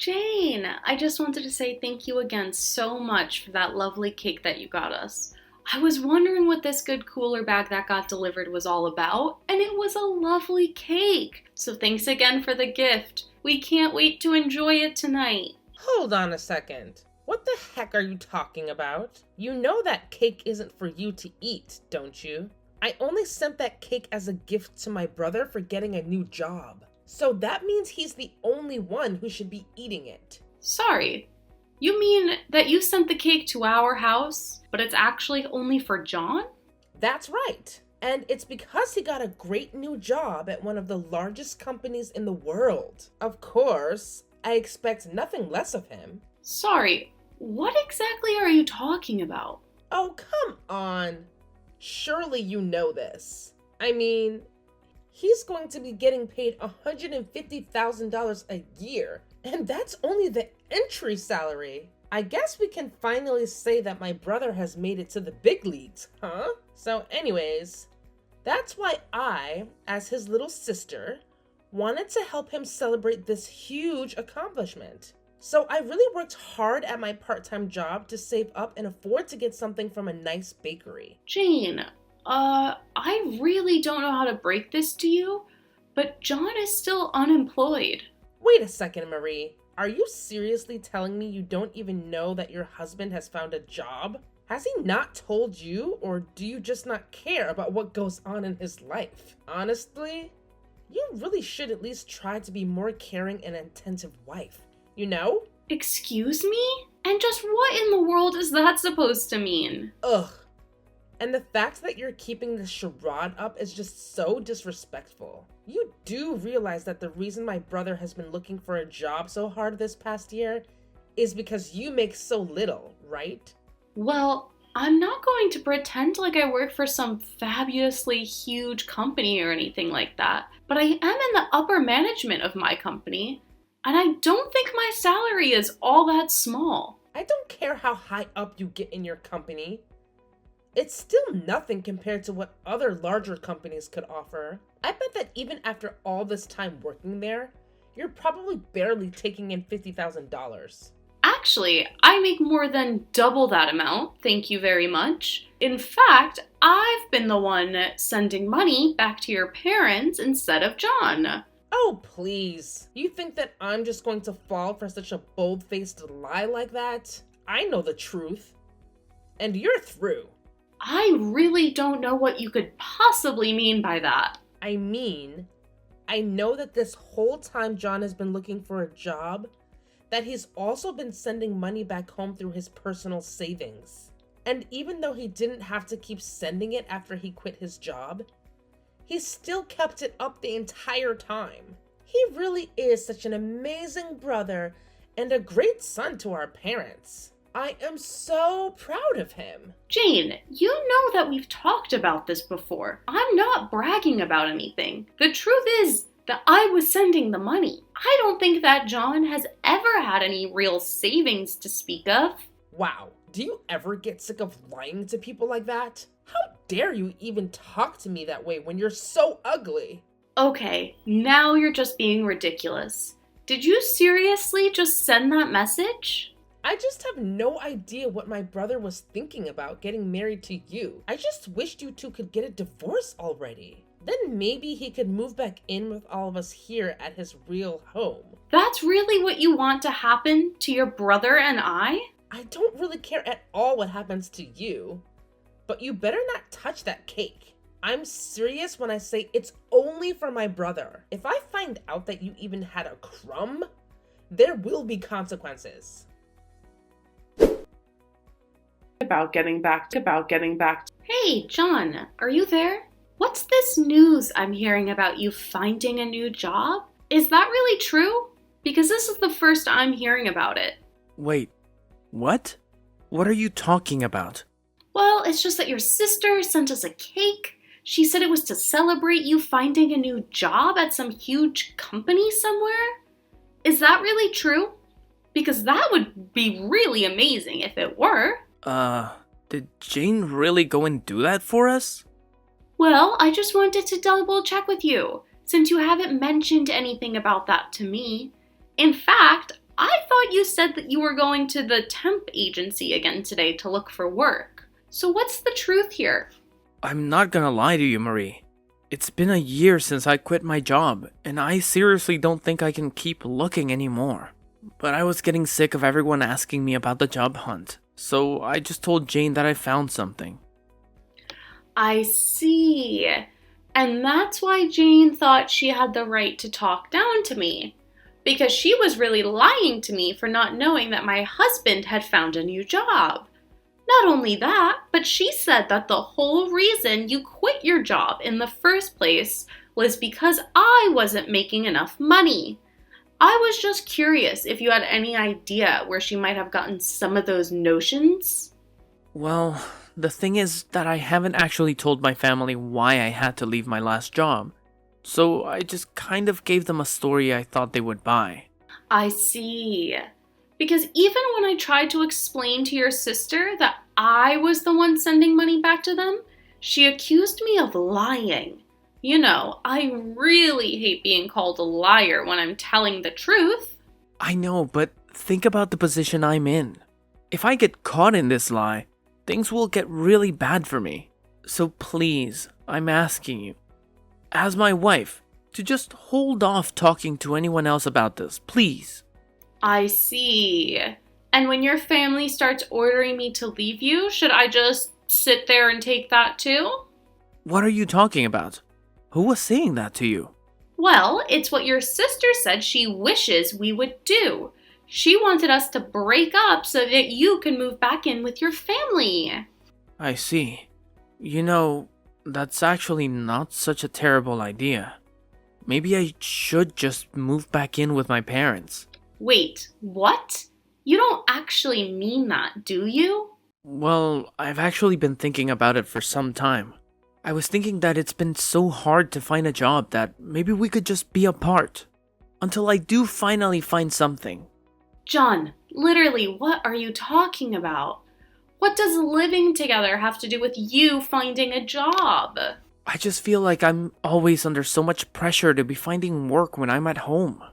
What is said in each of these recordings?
Jane, I just wanted to say thank you again so much for that lovely cake that you got us. I was wondering what this good cooler bag that got delivered was all about, and it was a lovely cake. So thanks again for the gift. We can't wait to enjoy it tonight. Hold on a second. What the heck are you talking about? You know that cake isn't for you to eat, don't you? I only sent that cake as a gift to my brother for getting a new job. So that means he's the only one who should be eating it. Sorry, you mean that you sent the cake to our house, but it's actually only for John? That's right. And it's because he got a great new job at one of the largest companies in the world. Of course, I expect nothing less of him. Sorry, what exactly are you talking about? Oh, come on. Surely you know this. I mean, he's going to be getting paid $150,000 a year, and that's only the entry salary. I guess we can finally say that my brother has made it to the big leagues, huh? So anyways, that's why I, as his little sister, wanted to help him celebrate this huge accomplishment. So I really worked hard at my part-time job to save up and afford to get something from a nice bakery. Jane, I really don't know how to break this to you, but John is still unemployed. Wait a second, Marie. Are you seriously telling me you don't even know that your husband has found a job? Has he not told you, or do you just not care about what goes on in his life? Honestly, you really should at least try to be more caring and attentive wife. You know? Excuse me? And just what in the world is that supposed to mean? Ugh. And the fact that you're keeping this charade up is just so disrespectful. You do realize that the reason my brother has been looking for a job so hard this past year is because you make so little, right? Well, I'm not going to pretend like I work for some fabulously huge company or anything like that, but I am in the upper management of my company. And I don't think my salary is all that small. I don't care how high up you get in your company. It's still nothing compared to what other larger companies could offer. I bet that even after all this time working there, you're probably barely taking in $50,000. Actually, I make more than double that amount, thank you very much. In fact, I've been the one sending money back to your parents instead of John. Oh, please. You think that I'm just going to fall for such a bold-faced lie like that? I know the truth. And you're through. I really don't know what you could possibly mean by that. I mean, I know that this whole time John has been looking for a job, that he's also been sending money back home through his personal savings. And even though he didn't have to keep sending it after he quit his job, he still kept it up the entire time. He really is such an amazing brother and a great son to our parents. I am so proud of him. Jane, you know that we've talked about this before. I'm not bragging about anything. The truth is that I was sending the money. I don't think that John has ever had any real savings to speak of. Wow, do you ever get sick of lying to people like that? How dare you even talk to me that way when you're so ugly? Okay, now you're just being ridiculous. Did you seriously just send that message? I just have no idea what my brother was thinking about getting married to you. I just wished you two could get a divorce already. Then maybe he could move back in with all of us here at his real home. That's really what you want to happen to your brother and I? I don't really care at all what happens to you. But you better not touch that cake. I'm serious when I say it's only for my brother. If I find out that you even had a crumb, there will be consequences. About getting back. Hey, John, are you there? What's this news I'm hearing about you finding a new job? Is that really true? Because this is the first I'm hearing about it. Wait, what? What are you talking about? Well, it's just that your sister sent us a cake. She said it was to celebrate you finding a new job at some huge company somewhere. Is that really true? Because that would be really amazing if it were. Did Jane really go and do that for us? Well, I just wanted to double check with you, since you haven't mentioned anything about that to me. In fact, I thought you said that you were going to the temp agency again today to look for work. So what's the truth here? I'm not gonna lie to you, Marie. It's been a year since I quit my job, and I seriously don't think I can keep looking anymore. But I was getting sick of everyone asking me about the job hunt, so I just told Jane that I found something. I see. And that's why Jane thought she had the right to talk down to me. Because she was really lying to me for not knowing that my husband had found a new job. Not only that, but she said that the whole reason you quit your job in the first place was because I wasn't making enough money. I was just curious if you had any idea where she might have gotten some of those notions. Well, the thing is that I haven't actually told my family why I had to leave my last job. So I just kind of gave them a story I thought they would buy. I see. Because even when I tried to explain to your sister that I was the one sending money back to them, she accused me of lying. You know, I really hate being called a liar when I'm telling the truth. I know, but think about the position I'm in. If I get caught in this lie, things will get really bad for me. So please, I'm asking you, as my wife, to just hold off talking to anyone else about this, please. I see. And when your family starts ordering me to leave you, should I just sit there and take that too? What are you talking about? Who was saying that to you? Well, it's what your sister said she wishes we would do. She wanted us to break up so that you can move back in with your family. I see. You know, that's actually not such a terrible idea. Maybe I should just move back in with my parents. Wait, what? You don't actually mean that, do you? Well, I've actually been thinking about it for some time. I was thinking that it's been so hard to find a job that maybe we could just be apart. Until I do finally find something. John, literally, what are you talking about? What does living together have to do with you finding a job? I just feel like I'm always under so much pressure to be finding work when I'm at home.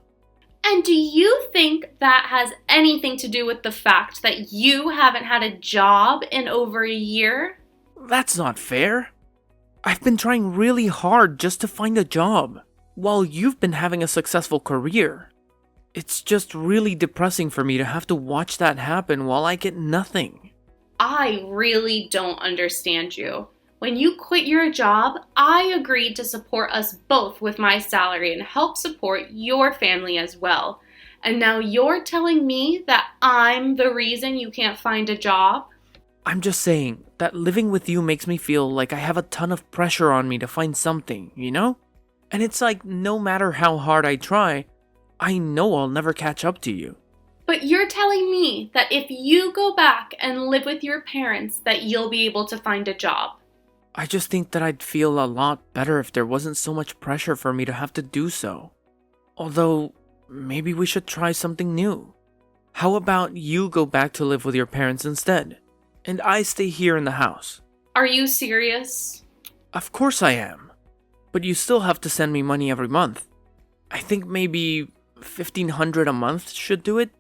And do you think that has anything to do with the fact that you haven't had a job in over a year? That's not fair. I've been trying really hard just to find a job, while you've been having a successful career. It's just really depressing for me to have to watch that happen while I get nothing. I really don't understand you. When you quit your job, I agreed to support us both with my salary and help support your family as well. And now you're telling me that I'm the reason you can't find a job? I'm just saying that living with you makes me feel like I have a ton of pressure on me to find something, you know? And it's like no matter how hard I try, I know I'll never catch up to you. But you're telling me that if you go back and live with your parents, that you'll be able to find a job. I just think that I'd feel a lot better if there wasn't so much pressure for me to have to do so. Although, maybe we should try something new. How about you go back to live with your parents instead, and I stay here in the house? Are you serious? Of course I am. But you still have to send me money every month. I think maybe $1,500 a month should do it.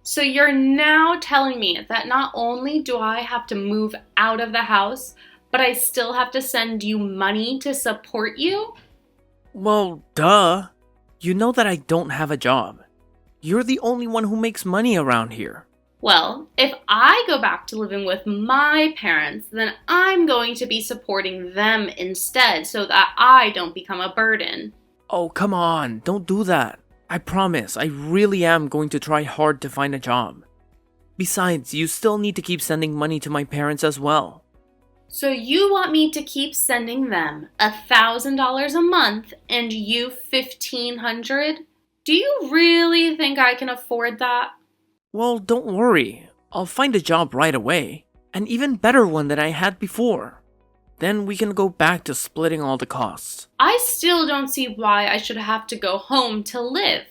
So you're now telling me that not only do I have to move out of the house, but I still have to send you money to support you? Well, duh. You know that I don't have a job. You're the only one who makes money around here. Well, if I go back to living with my parents, then I'm going to be supporting them instead so that I don't become a burden. Oh, come on. Don't do that. I promise, I really am going to try hard to find a job. Besides, you still need to keep sending money to my parents as well. So you want me to keep sending them $1,000 a month and you $1,500? Do you really think I can afford that? Well, don't worry. I'll find a job right away. An even better one than I had before. Then we can go back to splitting all the costs. I still don't see why I should have to go home to live.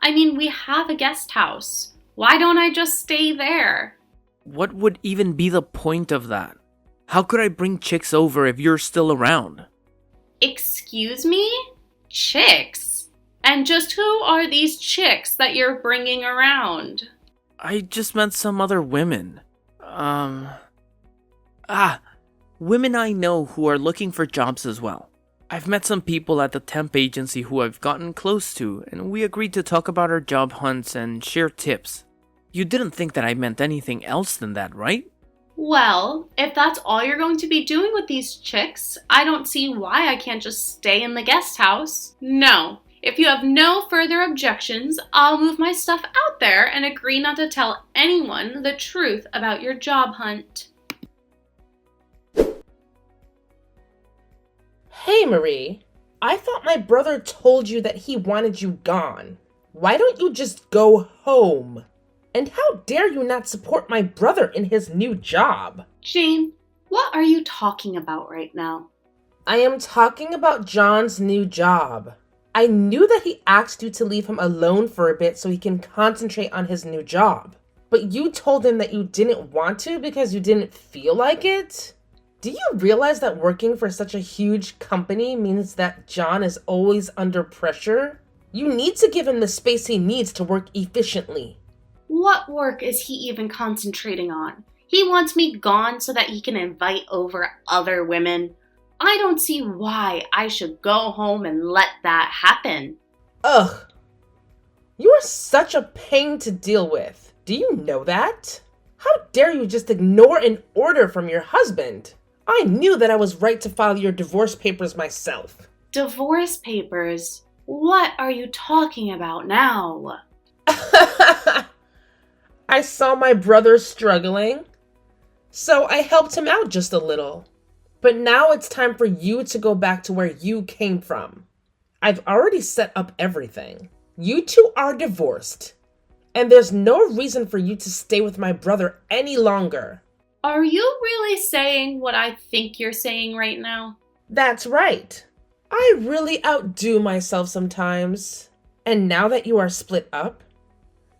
I mean, we have a guest house. Why don't I just stay there? What would even be the point of that? How could I bring chicks over if you're still around? Excuse me? Chicks? And just who are these chicks that you're bringing around? I just met some other women. Women I know who are looking for jobs as well. I've met some people at the temp agency who I've gotten close to, and we agreed to talk about our job hunts and share tips. You didn't think that I meant anything else than that, right? Well, if that's all you're going to be doing with these chicks, I don't see why I can't just stay in the guest house. No. If you have no further objections, I'll move my stuff out there and agree not to tell anyone the truth about your job hunt. Hey, Marie. I thought my brother told you that he wanted you gone. Why don't you just go home? And how dare you not support my brother in his new job? Jane, what are you talking about right now? I am talking about John's new job. I knew that he asked you to leave him alone for a bit so he can concentrate on his new job. But you told him that you didn't want to because you didn't feel like it? Do you realize that working for such a huge company means that John is always under pressure? You need to give him the space he needs to work efficiently. What work is he even concentrating on? He wants me gone so that he can invite over other women. I don't see why I should go home and let that happen. Ugh. You are such a pain to deal with. Do you know that? How dare you just ignore an order from your husband? I knew that I was right to file your divorce papers myself. Divorce papers? What are you talking about now? I saw my brother struggling, so I helped him out just a little. But now it's time for you to go back to where you came from. I've already set up everything. You two are divorced, and there's no reason for you to stay with my brother any longer. Are you really saying what I think you're saying right now? That's right. I really outdo myself sometimes. And now that you are split up,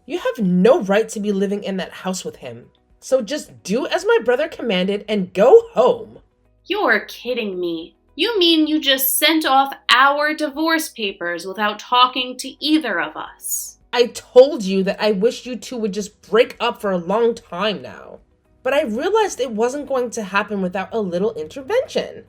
you have no right to be living in that house with him. So just do as my brother commanded and go home. You're kidding me. You mean you just sent off our divorce papers without talking to either of us? I told you that I wish you two would just break up for a long time now. But I realized it wasn't going to happen without a little intervention.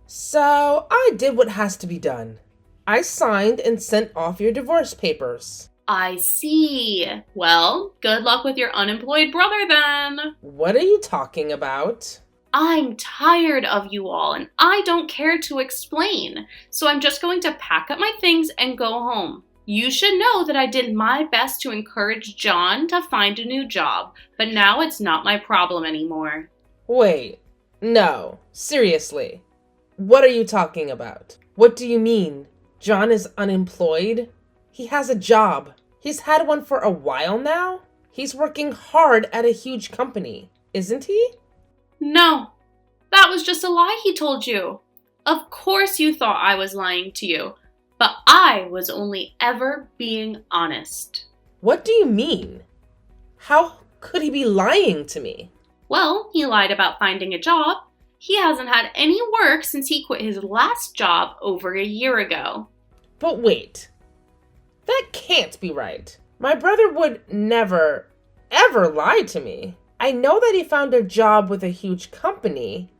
So I did what has to be done. I signed and sent off your divorce papers. I see. Well, good luck with your unemployed brother then. What are you talking about? I'm tired of you all, and I don't care to explain. So I'm just going to pack up my things and go home. You should know that I did my best to encourage John to find a new job, but now it's not my problem anymore. Wait, no, seriously. What are you talking about? What do you mean? John is unemployed? He has a job. He's had one for a while now. He's working hard at a huge company, isn't he? No, that was just a lie he told you. Of course you thought I was lying to you, but I was only ever being honest. What do you mean? How could he be lying to me? Well, he lied about finding a job. He hasn't had any work since he quit his last job over a year ago. But wait, that can't be right. My brother would never, ever lie to me. I know that he found a job with a huge company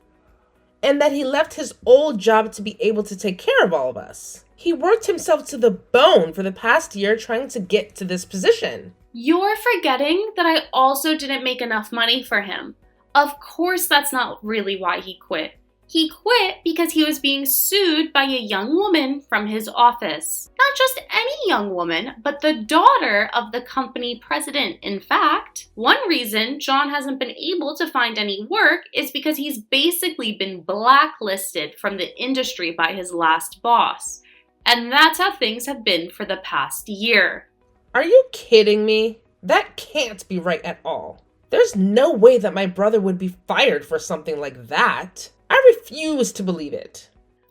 and that he left his old job to be able to take care of all of us. He worked himself to the bone for the past year trying to get to this position. You're forgetting that I also didn't make enough money for him. Of course that's not really why he quit. He quit because he was being sued by a young woman from his office. Not just any young woman, but the daughter of the company president, in fact. One reason John hasn't been able to find any work is because he's basically been blacklisted from the industry by his last boss. And that's how things have been for the past year. Are you kidding me? That can't be right at all. There's no way that my brother would be fired for something like that. I refuse to believe it.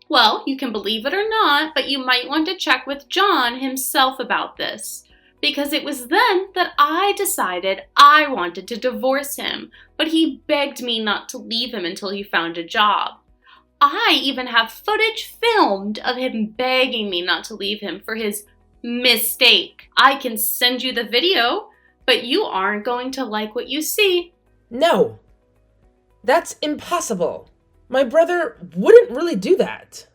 Well, you can believe it or not, but you might want to check with John himself about this. Because it was then that I decided I wanted to divorce him, but he begged me not to leave him until he found a job. I even have footage filmed of him begging me not to leave him for his mistake. I can send you the video, but you aren't going to like what you see. No, that's impossible. My brother wouldn't really do that.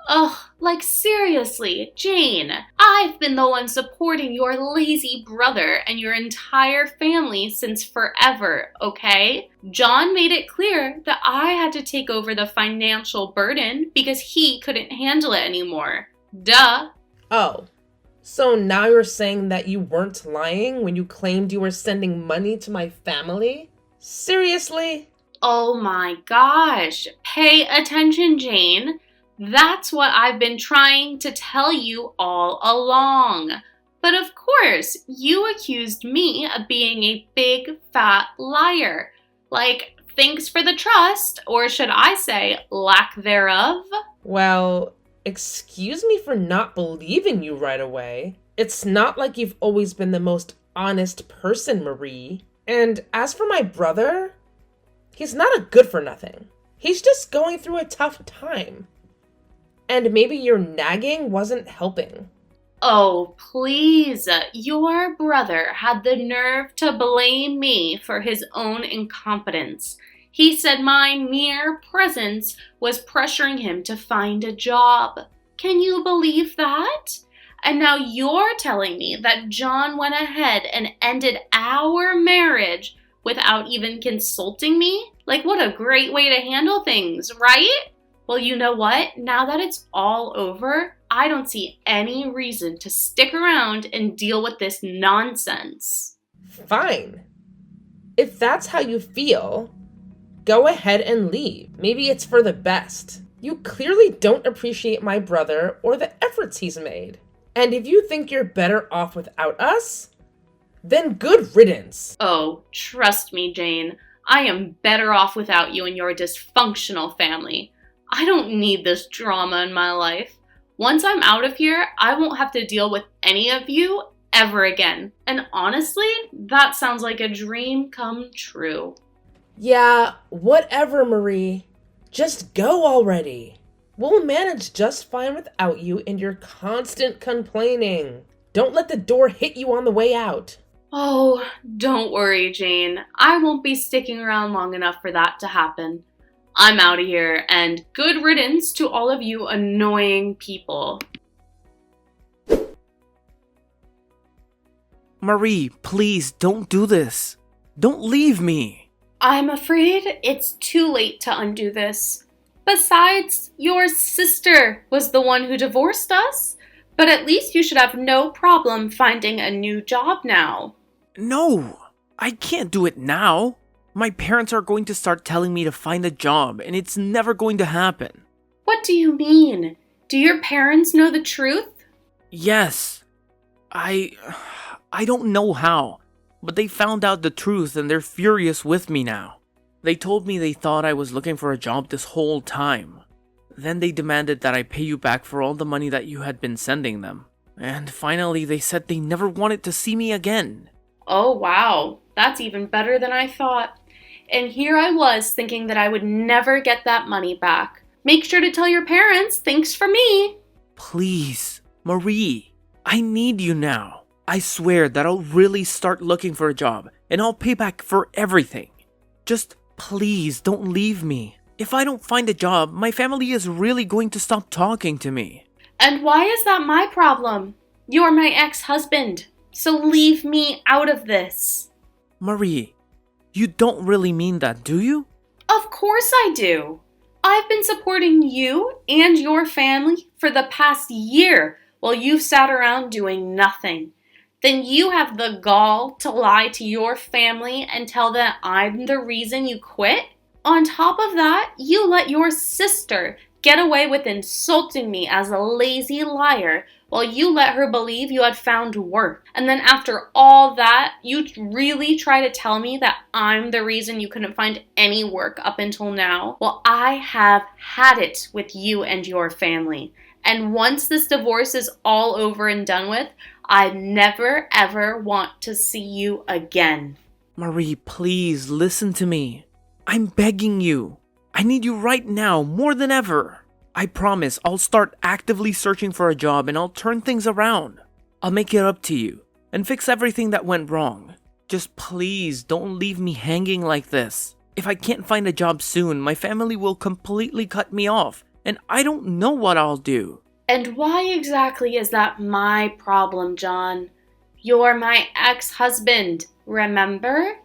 Ugh, like seriously, Jane, I've been the one supporting your lazy brother and your entire family since forever, okay? John made it clear that I had to take over the financial burden because he couldn't handle it anymore. Duh. Oh, so now you're saying that you weren't lying when you claimed you were sending money to my family? Seriously? Oh my gosh, pay attention, Jane. That's what I've been trying to tell you all along. But of course, you accused me of being a big fat liar. Like, thanks for the trust, or should I say, lack thereof? Well, excuse me for not believing you right away. It's not like you've always been the most honest person, Marie. And as for my brother, he's not a good for nothing. He's just going through a tough time. And maybe your nagging wasn't helping. Oh, please. Your brother had the nerve to blame me for his own incompetence. He said my mere presence was pressuring him to find a job. Can you believe that? And now you're telling me that John went ahead and ended our marriage without even consulting me? Like, what a great way to handle things, right? Well, you know what? Now that it's all over, I don't see any reason to stick around and deal with this nonsense. Fine. If that's how you feel, go ahead and leave. Maybe it's for the best. You clearly don't appreciate my brother or the efforts he's made. And if you think you're better off without us, then good riddance. Oh, trust me, Jane. I am better off without you and your dysfunctional family. I don't need this drama in my life. Once I'm out of here, I won't have to deal with any of you ever again. And honestly, that sounds like a dream come true. Yeah, whatever, Marie. Just go already. We'll manage just fine without you and your constant complaining. Don't let the door hit you on the way out. Oh, don't worry, Jane. I won't be sticking around long enough for that to happen. I'm out of here, and good riddance to all of you annoying people. Marie, please don't do this. Don't leave me. I'm afraid it's too late to undo this. Besides, your sister was the one who divorced us, but at least you should have no problem finding a new job now. No, I can't do it now. My parents are going to start telling me to find a job, and it's never going to happen. What do you mean? Do your parents know the truth? Yes. I don't know how, but they found out the truth and they're furious with me now. They told me they thought I was looking for a job this whole time. Then they demanded that I pay you back for all the money that you had been sending them. And finally they said they never wanted to see me again. Oh wow, that's even better than I thought. And here I was thinking that I would never get that money back. Make sure to tell your parents, thanks for me. Please, Marie, I need you now. I swear that I'll really start looking for a job and I'll pay back for everything. Just please don't leave me. If I don't find a job, my family is really going to stop talking to me. And why is that my problem? You're my ex-husband, so leave me out of this. Marie, you don't really mean that, do you? Of course I do. I've been supporting you and your family for the past year while you've sat around doing nothing. Then you have the gall to lie to your family and tell them I'm the reason you quit? On top of that, you let your sister get away with insulting me as a lazy liar while you let her believe you had found work. And then after all that, you really try to tell me that I'm the reason you couldn't find any work up until now? Well, I have had it with you and your family. And once this divorce is all over and done with, I never ever want to see you again. Marie, please listen to me. I'm begging you. I need you right now more than ever. I promise I'll start actively searching for a job and I'll turn things around. I'll make it up to you and fix everything that went wrong. Just please don't leave me hanging like this. If I can't find a job soon, my family will completely cut me off and I don't know what I'll do. And why exactly is that my problem, John? You're my ex-husband, remember?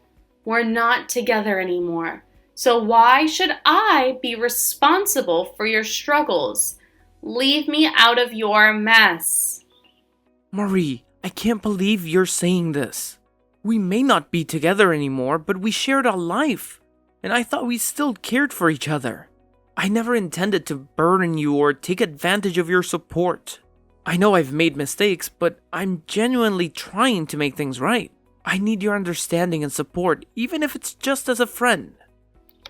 We're not together anymore. So why should I be responsible for your struggles? Leave me out of your mess. Marie, I can't believe you're saying this. We may not be together anymore, but we shared a life. And I thought we still cared for each other. I never intended to burden you or take advantage of your support. I know I've made mistakes, but I'm genuinely trying to make things right. I need your understanding and support, even if it's just as a friend.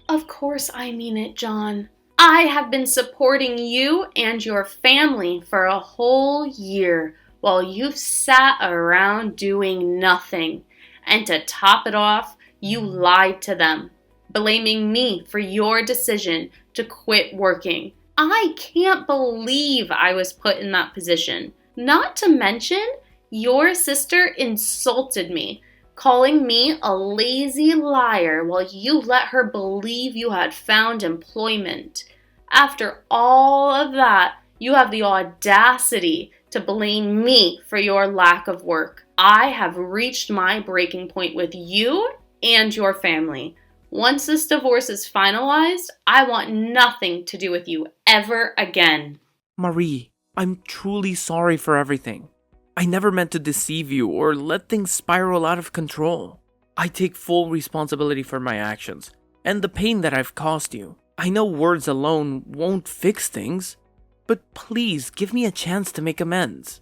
Of course I mean it, John. I have been supporting you and your family for a whole year while you've sat around doing nothing. And to top it off, you lied to them, blaming me for your decision to quit working. I can't believe I was put in that position. Not to mention, your sister insulted me, calling me a lazy liar while you let her believe you had found employment. After all of that, you have the audacity to blame me for your lack of work. I have reached my breaking point with you and your family. Once this divorce is finalized, I want nothing to do with you ever again. Marie, I'm truly sorry for everything. I never meant to deceive you or let things spiral out of control. I take full responsibility for my actions and the pain that I've caused you. I know words alone won't fix things, but please give me a chance to make amends.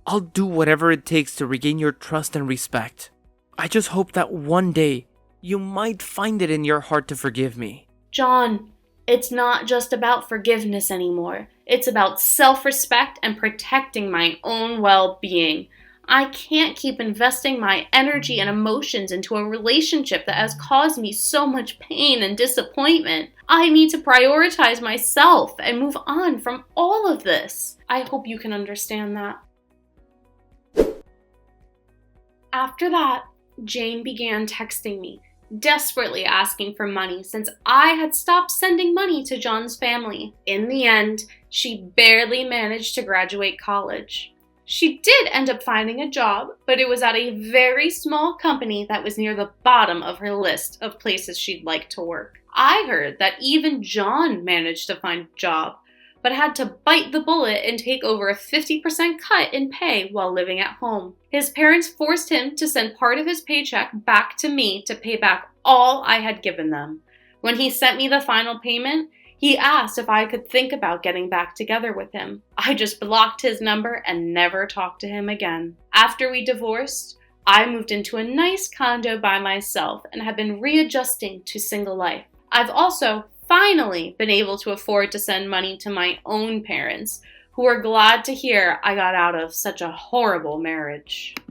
I'll do whatever it takes to regain your trust and respect. I just hope that one day you might find it in your heart to forgive me. John, it's not just about forgiveness anymore. It's about self-respect and protecting my own well-being. I can't keep investing my energy and emotions into a relationship that has caused me so much pain and disappointment. I need to prioritize myself and move on from all of this. I hope you can understand that. After that, Jane began texting me, desperately asking for money since I had stopped sending money to John's family. In the end, she barely managed to graduate college. She did end up finding a job, but it was at a very small company that was near the bottom of her list of places she'd like to work. I heard that even John managed to find a job, but had to bite the bullet and take over a 50% cut in pay while living at home. His parents forced him to send part of his paycheck back to me to pay back all I had given them. When he sent me the final payment, he asked if I could think about getting back together with him. I just blocked his number and never talked to him again. After we divorced, I moved into a nice condo by myself and have been readjusting to single life. I've also finally been able to afford to send money to my own parents, who are glad to hear I got out of such a horrible marriage.